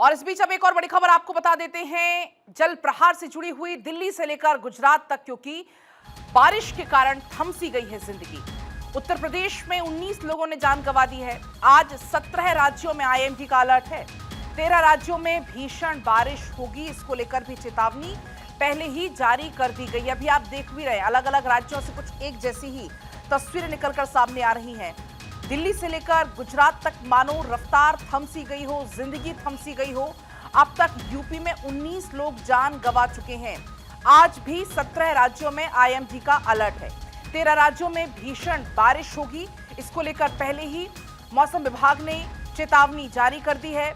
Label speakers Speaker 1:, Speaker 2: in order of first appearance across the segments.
Speaker 1: और इस बीच अब एक और बड़ी खबर आपको बता देते हैं, जल प्रहार से जुड़ी हुई दिल्ली से लेकर गुजरात तक, क्योंकि बारिश के कारण थम सी गई है जिंदगी। उत्तर प्रदेश में 19 लोगों ने जान गंवा दी है। आज 17 राज्यों में आईएमडी का अलर्ट है। 13 राज्यों में भीषण बारिश होगी, इसको लेकर भी चेतावनी पहले ही जारी कर दी गई। अभी आप देख भी रहे हैं, अलग अलग राज्यों से कुछ एक जैसी ही तस्वीरें निकलकर सामने आ रही हैं। दिल्ली से लेकर गुजरात तक मानो रफ्तार थम सी गई हो, जिंदगी थम सी गई हो। अब तक यूपी में 19 लोग जान गंवा चुके हैं। आज भी 17 राज्यों में आईएमडी का अलर्ट है। 13 राज्यों में भीषण बारिश होगी, इसको लेकर पहले ही मौसम विभाग ने चेतावनी जारी कर दी है।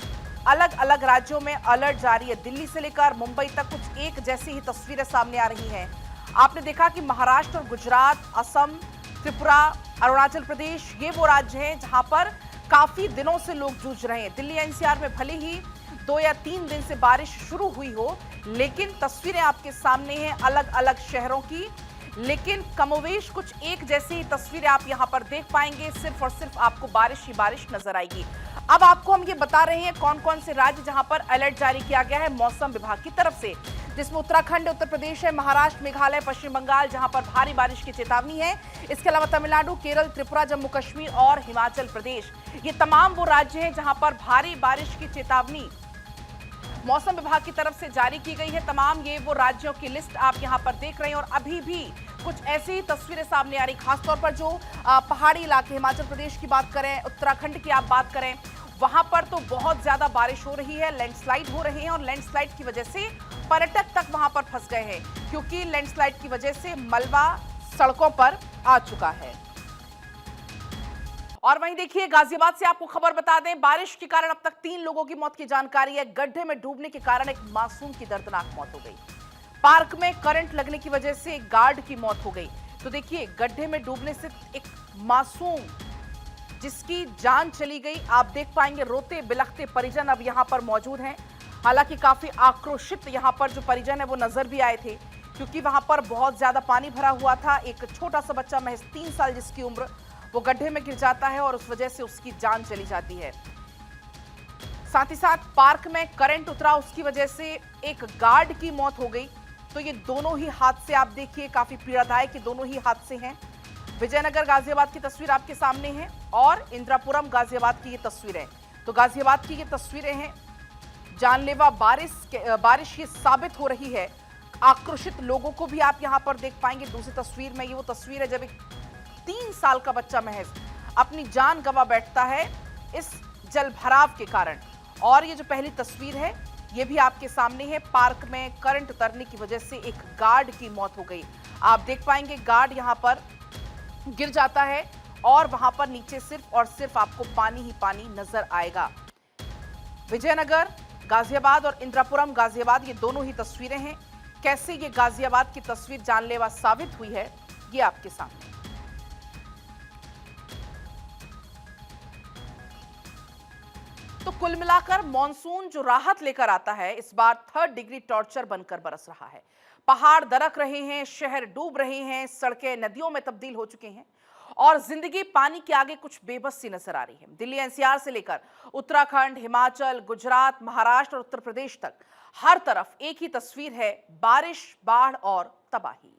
Speaker 1: अलग अलग राज्यों में अलर्ट जारी है। दिल्ली से लेकर मुंबई तक कुछ एक जैसी ही तस्वीरें सामने आ रही हैं। आपने देखा कि महाराष्ट्र और गुजरात, असम, त्रिपुरा, अरुणाचल प्रदेश, ये वो राज्य हैं जहां पर काफी दिनों से लोग जूझ रहे हैं। दिल्ली एनसीआर में भले ही 2 या 3 दिन से बारिश शुरू हुई हो, लेकिन तस्वीरें आपके सामने हैं अलग अलग शहरों की। लेकिन कमोवेश कुछ एक जैसी तस्वीरें आप यहां पर देख पाएंगे। सिर्फ और सिर्फ आपको बारिश ही बारिश नजर आएगी। अब आपको हम ये बता रहे हैं कौन कौन से राज्य जहां पर अलर्ट जारी किया गया है मौसम विभाग की तरफ से, जिसमें उत्तराखंड, उत्तर प्रदेश है, महाराष्ट्र, मेघालय, पश्चिम बंगाल, जहां पर भारी बारिश की चेतावनी है। इसके अलावा तमिलनाडु, केरल, त्रिपुरा, जम्मू कश्मीर और हिमाचल प्रदेश, ये तमाम वो राज्य हैं जहां पर भारी बारिश की चेतावनी मौसम विभाग की तरफ से जारी की गई है। तमाम ये वो राज्यों की लिस्ट आप यहां पर देख रहे हैं। और अभी भी कुछ ऐसी ही तस्वीरें सामने आ रही, खासतौर पर जो पहाड़ी इलाके, हिमाचल प्रदेश की बात करें, उत्तराखंड की आप बात करें, वहां पर तो बहुत ज्यादा बारिश हो रही है, लैंडस्लाइड हो रहे हैं। और लैंडस्लाइड की वजह से पर्यटक तक वहां पर फंस गए हैं, क्योंकि लैंडस्लाइड की वजह से मलबा सड़कों पर आ चुका है। और वहीं देखिए, गाजियाबाद से आपको खबर बता दें, बारिश के कारण अब तक 3 लोगों की मौत की जानकारी है। गड्ढे में डूबने के कारण एक मासूम की दर्दनाक मौत हो गई। पार्क में करंट लगने की वजह से एक गार्ड की मौत हो गई। तो देखिए, गड्ढे में डूबने से एक मासूम जिसकी जान चली गई, आप देख पाएंगे रोते बिलखते परिजन अब यहां पर मौजूद हैं। हालांकि काफी आक्रोशित यहां पर जो परिजन है वो नजर भी आए थे, क्योंकि वहां पर बहुत ज्यादा पानी भरा हुआ था। एक छोटा सा बच्चा, महज 3 साल जिसकी उम्र, वो गड्ढे में गिर जाता है और उस वजह से उसकी जान चली जाती है। साथ ही साथ पार्क में करंट उतरा, उसकी वजह से एक गार्ड की मौत हो गई। तो ये दोनों ही हादसे आप देखिए काफी पीड़ादायक, दोनों ही हादसे हैं। विजयनगर गाजियाबाद की तस्वीर आपके सामने है और इंद्रापुरम गाजियाबाद की ये तस्वीरें। तो गाजियाबाद की ये तस्वीरें हैं, जानलेवा बारिश ये साबित हो रही है। आक्रोशित लोगों को भी आप यहां पर देख पाएंगे। दूसरी तस्वीर में ये वो तस्वीर है जब एक 3 साल का बच्चा महज अपनी जान गंवा बैठता है इस जल भराव के कारण। और ये जो पहली तस्वीर है ये भी आपके सामने है, पार्क में करंट उतरने की वजह से एक गार्ड की मौत हो गई। आप देख पाएंगे गार्ड यहां पर गिर जाता है और वहां पर नीचे सिर्फ और सिर्फ आपको पानी ही पानी नजर आएगा। विजयनगर गाजियाबाद और इंद्रापुरम गाजियाबाद, ये दोनों ही तस्वीरें हैं। कैसे ये गाजियाबाद की तस्वीर जानलेवा साबित हुई है, ये आपके सामने। तो कुल मिलाकर मॉनसून जो राहत लेकर आता है, इस बार 3rd डिग्री टॉर्चर बनकर बरस रहा है। पहाड़ दरक रहे हैं, शहर डूब रहे हैं, सड़कें नदियों में तब्दील हो चुके हैं और जिंदगी पानी के आगे कुछ बेबस सी नजर आ रही है। दिल्ली एनसीआर से लेकर उत्तराखंड, हिमाचल, गुजरात, महाराष्ट्र और उत्तर प्रदेश तक हर तरफ एक ही तस्वीर है, बारिश, बाढ़ और तबाही।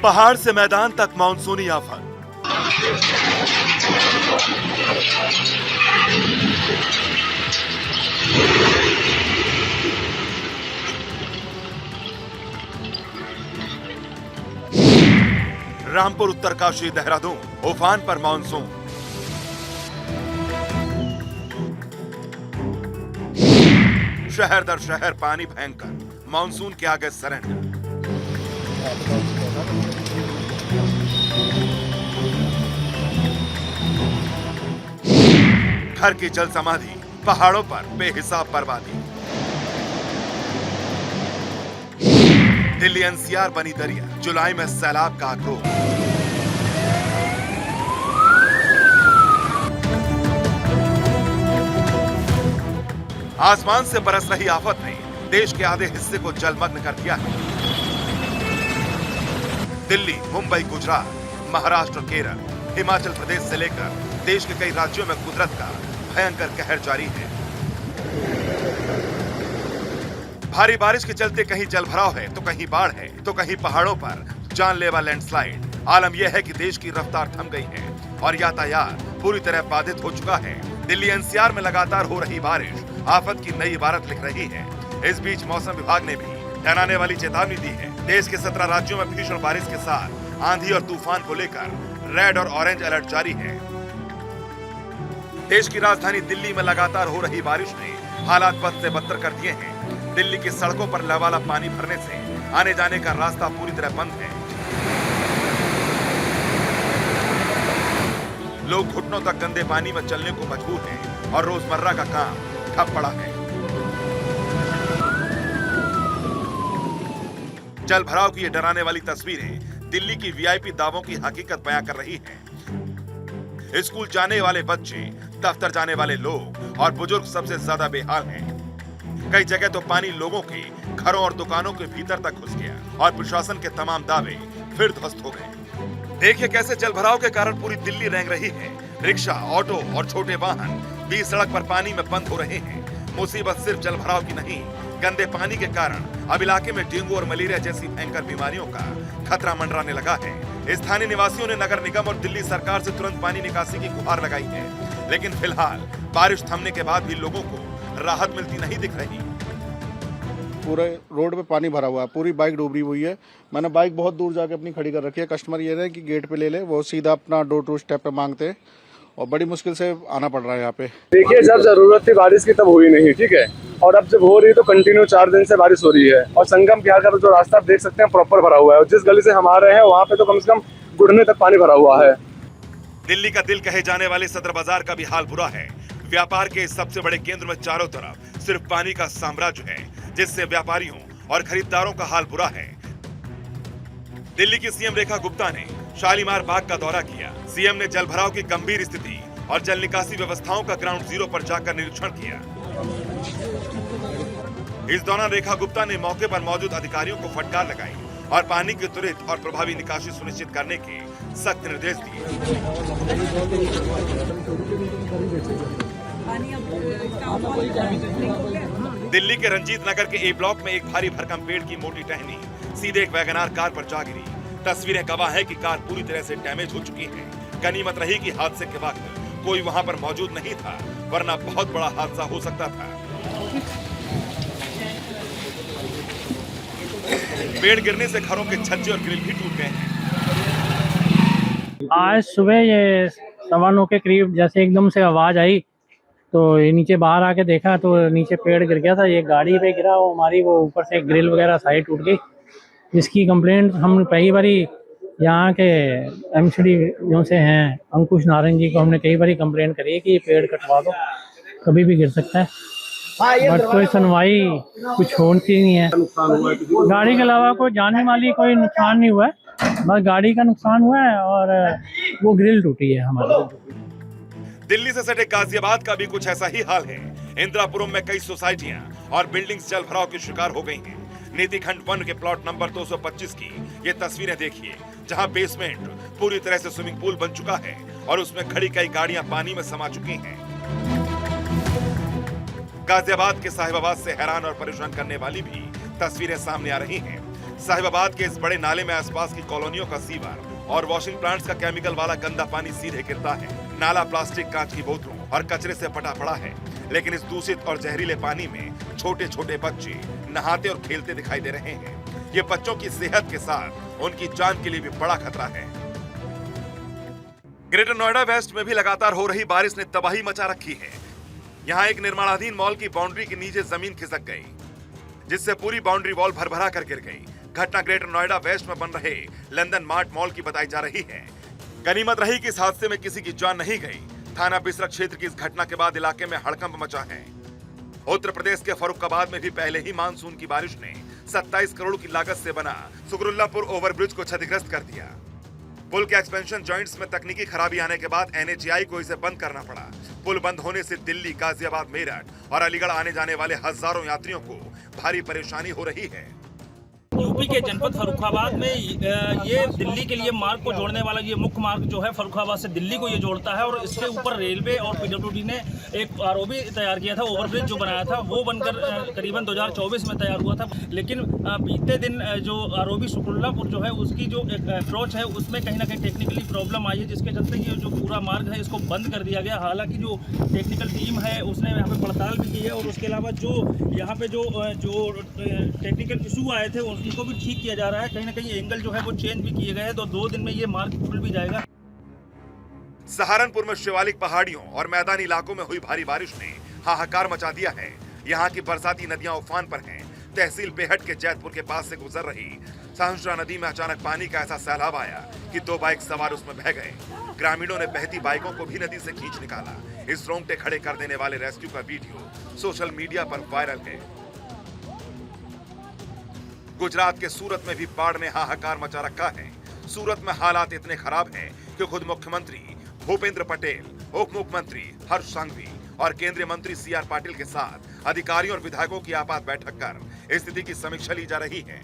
Speaker 2: पहाड़ से मैदान तक मानसूनी आफत। रामपुर, उत्तरकाशी, देहरादून, उफान पर मानसून। शहर दर शहर पानी भयंकर, मानसून के आगे सरेंडर। घर की जल समाधि, पहाड़ों पर बेहिसाब बर्बादी। दिल्ली एनसीआर बनी दरिया, जुलाई में सैलाब का आक्रोश। आसमान से बरस रही आफत ने देश के आधे हिस्से को जलमग्न कर दिया है। दिल्ली, मुंबई, गुजरात, महाराष्ट्र, केरल, हिमाचल प्रदेश से लेकर देश के कई राज्यों में कुदरत का भयंकर कहर जारी है। भारी बारिश के चलते कहीं जलभराव है तो कहीं बाढ़ है तो कहीं पहाड़ों पर जानलेवा लैंडस्लाइड। आलम यह है कि देश की रफ्तार थम गई है और यातायात पूरी तरह बाधित हो चुका है। दिल्ली एनसीआर में लगातार हो रही बारिश आफत की नई इबारत लिख रही है। इस बीच मौसम विभाग ने भी डराने वाली चेतावनी दी है। देश के 17 राज्यों में भीषण बारिश के साथ आंधी और तूफान को लेकर रेड और ऑरेंज अलर्ट जारी है। देश की राजधानी दिल्ली में लगातार हो रही बारिश ने हालात बद से बदतर कर दिए हैं। दिल्ली की सड़कों पर लबालब पानी भरने से आने जाने का रास्ता पूरी तरह बंद है। लोग घुटनों तक गंदे पानी में चलने को मजबूर हैं और रोजमर्रा का काम ठप पड़ा है। जल भराव की ये डराने वाली तस्वीरें दिल्ली की वीआईपी दावों की हकीकत बयां कर रही हैं। स्कूल जाने वाले बच्चे, दफ्तर जाने वाले लोग और बुजुर्ग सबसे ज्यादा बेहाल हैं। कई जगह तो पानी लोगों के घरों और दुकानों के भीतर तक घुस गया और प्रशासन के तमाम दावे फिर ध्वस्त हो गए। देखिए कैसे जल भराव के कारण पूरी दिल्ली रेंग रही है। रिक्शा, ऑटो और छोटे वाहन बीच सड़क पर पानी में बंद हो रहे हैं। मुसीबत सिर्फ जल भराव की नहीं, गंदे पानी के कारण अब इलाके में डेंगू और मलेरिया जैसी भयंकर बीमारियों का खतरा मंडराने लगा है। स्थानीय निवासियों ने नगर निगम और दिल्ली सरकार से तुरंत पानी निकासी की गुहार लगाई है, लेकिन फिलहाल बारिश थमने के बाद भी लोगों को राहत मिलती नहीं दिख रही।
Speaker 3: पूरे रोड पे पानी भरा हुआ है, पूरी बाइक डूबी हुई है। मैंने बाइक बहुत दूर जाके अपनी खड़ी कर रखी है। कस्टमर ये है कि गेट पे ले ले, वो सीधा अपना डोर टू स्टेप पे मांगते हैं और बड़ी मुश्किल से आना पड़ रहा है यहाँ पे।
Speaker 4: देखिए, जब जरूरत थी बारिश की तब हुई नहीं, ठीक है, और अब जब हो रही है तो कंटिन्यू 4 दिन से बारिश हो रही है। और संगम के आकर जो रास्ता आप देख सकते हैं प्रॉपर भरा हुआ है और जिस गली से हम आ रहे हैं वहाँ पे तो कम से कम घुटने तक पानी भरा हुआ है।
Speaker 2: दिल्ली का दिल कहे जाने वाले सदर बाजार का भी हाल बुरा है। व्यापार के इस सबसे बड़े केंद्र में चारों तरफ सिर्फ पानी का साम्राज्य है, जिससे व्यापारियों और खरीदारों का हाल बुरा है। दिल्ली की सीएम रेखा गुप्ता ने शालीमार बाग का दौरा किया। सीएम ने जलभराव की गंभीर स्थिति और जल निकासी व्यवस्थाओं का ग्राउंड जीरो पर जाकर निरीक्षण किया। इस दौरान रेखा गुप्ता ने मौके पर मौजूद अधिकारियों को फटकार लगाई और पानी की त्वरित और प्रभावी निकासी सुनिश्चित करने के सख्त निर्देश दिए। दिल्ली के रंजीत नगर के ए ब्लॉक में एक भारी भरकम पेड़ की मोटी टहनी सीधे एक वैगनार कार पर जा गिरी। तस्वीरें गवाह है कि कार पूरी तरह से डैमेज हो चुकी है। गनीमत रही कि हादसे के वक्त कोई वहां पर मौजूद नहीं था, वरना बहुत बड़ा हादसा हो सकता था। पेड़ गिरने से घरों के छज्जे और ग्रिल भी टूट गए हैं।
Speaker 5: आज सुबह ये 9:15 के करीब जैसे एकदम से आवाज़ आई तो ये नीचे बाहर आके देखा तो नीचे पेड़ गिर गया था। ये गाड़ी पे गिरा, वो हमारी वो ऊपर से ग्रिल वगैरह साइड टूट गई, जिसकी कंप्लेंट हम पहली बारी यहाँ के एमसीडी जो से हैं अंकुश नारायण जी को हमने कई बारी कंप्लेंट करी है कि ये पेड़ कटवा दो, कभी भी गिर सकता है, बट कोई सुनवाई कुछ होती नहीं है। गाड़ी के अलावा कोई जाने वाली कोई नुकसान नहीं हुआ है, बस गाड़ी का नुकसान हुआ है और वो ग्रिल टूटी है हमारी।
Speaker 2: दिल्ली से सटे गाजियाबाद का भी कुछ ऐसा ही हाल है। इंदिरापुरम में कई सोसाइटियां और बिल्डिंग्स जल भराव के शिकार हो गई हैं। नीति खंड 1 के प्लॉट नंबर 225 की ये तस्वीरें देखिए, जहां बेसमेंट पूरी तरह से स्विमिंग पूल बन चुका है और उसमें खड़ी कई गाड़ियां पानी में समा चुकी हैं। गाजियाबाद के साहिबाबाद से हैरान और परेशान करने वाली भी तस्वीरें सामने आ रही हैं। साहिबाबाद के इस बड़े नाले में आसपास की कॉलोनियों का सीवर और वॉशिंग प्लांट्स का केमिकल वाला गंदा पानी सीधे गिरता है। नाला प्लास्टिक, कांच की बोतलों और कचरे से पटा पड़ा है, लेकिन इस दूषित और जहरीले पानी में छोटे छोटे बच्चे नहाते और खेलते दिखाई दे रहे हैं। ये बच्चों की सेहत के साथ उनकी जान के लिए भी बड़ा खतरा है। ग्रेटर नोएडा वेस्ट में भी लगातार हो रही बारिश ने तबाही मचा रखी है। यहाँ एक निर्माणाधीन मॉल की बाउंड्री के नीचे जमीन खिसक गई, जिससे पूरी बाउंड्री वॉल भरभरा कर गिर गई। घटना ग्रेटर नोएडा वेस्ट में बन रहे लंदन मार्ट मॉल की बताई जा रही है। गनीमत रही कि इस हादसे में किसी की जान नहीं गई। थाना बिसरक क्षेत्र की इस घटना के बाद इलाके में हड़कंप मचा है। उत्तर प्रदेश के फर्रुखाबाद में भी पहले ही मानसून की बारिश ने 27 करोड़ की लागत से बना सुगरुल्लापुर ओवरब्रिज को क्षतिग्रस्त कर दिया। पुल के एक्सपेंशन जॉइंट्स में तकनीकी खराबी आने के बाद NHAI को इसे बंद करना पड़ा। पुल बंद होने से दिल्ली, गाजियाबाद, मेरठ और अलीगढ़ आने जाने वाले हजारों यात्रियों को भारी परेशानी हो रही है।
Speaker 6: यूपी के जनपद फर्रुखाबाद में ये दिल्ली के लिए मार्ग को जोड़ने वाला ये मुख्य मार्ग जो है फर्रुखाबाद से दिल्ली को ये जोड़ता है और इसके ऊपर रेलवे और PWD ने एक ROB तैयार किया था, ओवरब्रिज जो बनाया था वो बनकर करीबन 2024 में तैयार हुआ था। लेकिन बीते दिन जो ROB सुगरुल्लापुर जो है उसकी जो एक अप्रोच है उसमें कहीं ना कहीं टेक्निकली प्रॉब्लम आई है, जिसके चलते ये जो पूरा मार्ग है इसको बंद कर दिया गया। हालांकि जो टेक्निकल टीम है उसने यहाँ पे पड़ताल भी की है और उसके अलावा जो यहाँ पे जो टेक्निकल इशू आए थे उनको भी ठीक किया जा रहा है। कहीं ना कहीं एंगल जो है वो चेंज भी किए गए हैं, तो 2 दिन में ये मार्ग खुल भी जाएगा।
Speaker 2: सहारनपुर में शिवालिक पहाड़ियों और मैदानी इलाकों में हुई भारी बारिश ने हाहाकार मचा दिया है। यहाँ की बरसाती नदियां उफान पर हैं। तहसील बेहट के जैतपुर के पास से गुजर रही सहंसरा नदी में अचानक पानी का ऐसा सैलाब आया कि 2 बाइक सवार उसमें बह गए। ग्रामीणों ने बहती बाइकों को भी नदी से खींच निकाला। इस रोंगटे खड़े कर देने वाले रेस्क्यू का वीडियो सोशल मीडिया पर वायरल है। गुजरात के सूरत में भी बाढ़ ने हाहाकार मचा रखा है। सूरत में हालात इतने खराब हैं कि खुद मुख्यमंत्री भूपेंद्र पटेल, उप मुख्यमंत्री हर्ष संघवी और केंद्रीय मंत्री CR पाटिल के साथ अधिकारियों और विधायकों की आपात बैठक कर स्थिति की समीक्षा ली जा रही है।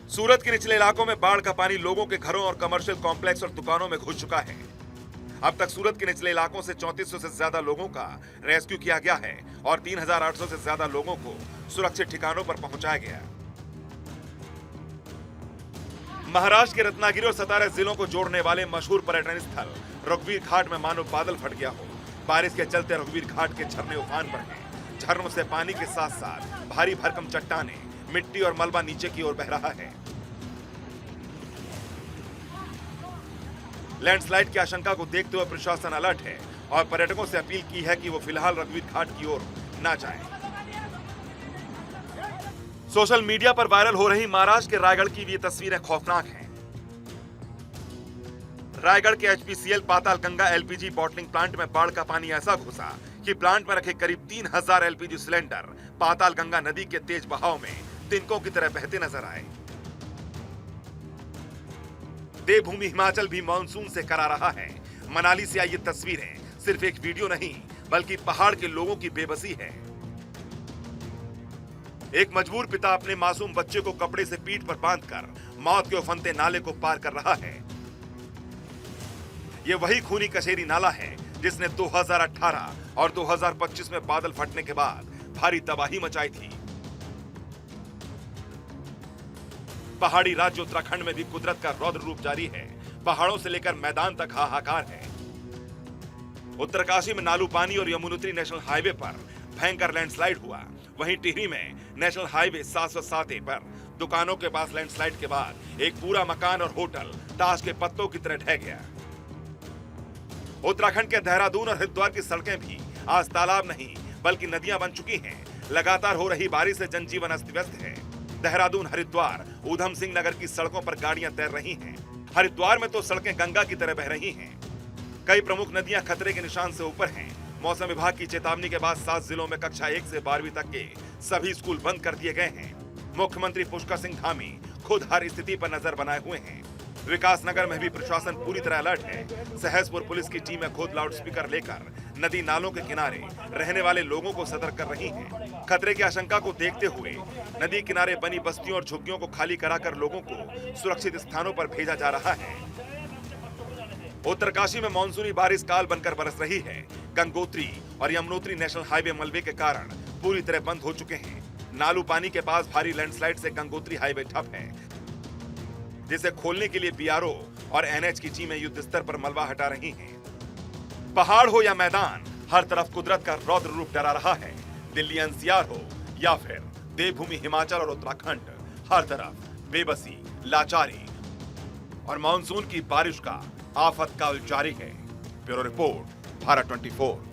Speaker 2: सूरत के निचले इलाकों में बाढ़ का पानी लोगों के घरों और कमर्शियल कॉम्प्लेक्स और दुकानों में घुस चुका है। अब तक सूरत के निचले इलाकों से 3400 से ज्यादा लोगों का रेस्क्यू किया गया है और 3800 से ज्यादा लोगों को सुरक्षित ठिकानों पर पहुंचाया गया। महाराष्ट्र के रत्नागिरी और सतारा जिलों को जोड़ने वाले मशहूर पर्यटन स्थल रघुवीर घाट में मानो बादल फट गया हो। बारिश के चलते रघुवीर घाट के झरने उफान पर हैं। झरनों से पानी के साथ साथ भारी भरकम चट्टानें, मिट्टी और मलबा नीचे की ओर बह रहा है। लैंडस्लाइड की आशंका को देखते हुए प्रशासन अलर्ट है और पर्यटकों से अपील की है कि वो फिलहाल रघुवीर घाट की ओर न जाएं। सोशल मीडिया पर वायरल हो रही महाराष्ट्र के रायगढ़ की भी ये तस्वीरें खौफनाक हैं। रायगढ़ के HPCL Patalganga LPG bottling plant में बाढ़ का पानी ऐसा घुसा कि प्लांट में रखे करीब 3000 LPG सिलेंडर पातालगंगा नदी के तेज बहाव में तिनकों की तरह बहते नजर आए। देवभूमि हिमाचल भी मानसून से करा रहा है। मनाली से आई ये तस्वीरें सिर्फ एक वीडियो नहीं बल्कि पहाड़ के लोगों की बेबसी है। एक मजबूर पिता अपने मासूम बच्चे को कपड़े से पीठ पर बांधकर मौत के उफनते नाले को पार कर रहा है। यह वही खूनी कशेरी नाला है जिसने 2018 और 2025 में बादल फटने के बाद भारी तबाही मचाई थी। पहाड़ी राज्य उत्तराखंड में भी कुदरत का रौद्र रूप जारी है। पहाड़ों से लेकर मैदान तक हाहाकार है। उत्तरकाशी में नालू पानी और यमुनोत्री नेशनल हाईवे पर भयंकर लैंडस्लाइड हुआ। वहीं टिहरी में नेशनल हाईवे 707A पर दुकानों के पास लैंडस्लाइड के बाद एक पूरा मकान और होटल ताश के पत्तों की तरह ढह गया। उत्तराखंड के देहरादून और हरिद्वार की सड़कें भी आज तालाब नहीं बल्कि नदियां बन चुकी हैं। लगातार हो रही बारिश से जनजीवन अस्त व्यस्त है। देहरादून, हरिद्वार, ऊधम सिंह नगर की सड़कों पर गाड़ियां तैर रही हैं। हरिद्वार में तो सड़कें गंगा की तरह बह रही हैं। कई प्रमुख नदियां खतरे के निशान से ऊपर हैं। मौसम विभाग की चेतावनी के बाद 7 जिलों में कक्षा 1 से 12वीं तक के सभी स्कूल बंद कर दिए गए हैं। मुख्यमंत्री पुष्कर सिंह धामी खुद हर स्थिति पर नजर बनाए हुए हैं। विकास नगर में भी प्रशासन पूरी तरह अलर्ट है। सहसपुर पुलिस की टीमें खुद लाउडस्पीकर लेकर नदी नालों के किनारे रहने वाले लोगों को सतर्क कर रही हैं। खतरे की आशंका को देखते हुए नदी किनारे बनी बस्तियों और झुग्गियों को खाली कराकर लोगों को सुरक्षित स्थानों पर भेजा जा रहा है। उत्तरकाशी में मानसूनी बारिश काल बनकर बरस रही है। गंगोत्री और यमुनोत्री नेशनल हाईवे मलबे के कारण पूरी तरह बंद हो चुके हैं। नालू पानी के पास भारी लैंडस्लाइड से गंगोत्री हाईवे ठप है, जिसे खोलने के लिए BRO और NH की टीमें युद्ध स्तर पर मलबा हटा रही हैं। पहाड़ हो या मैदान, हर तरफ कुदरत का रौद्र रूप डरा रहा है। दिल्ली NCR हो या फिर देवभूमि हिमाचल और उत्तराखंड, हर तरफ बेबसी, लाचारी और मानसून की बारिश का आफत काल जारी है। Bureau report, Bharat 24।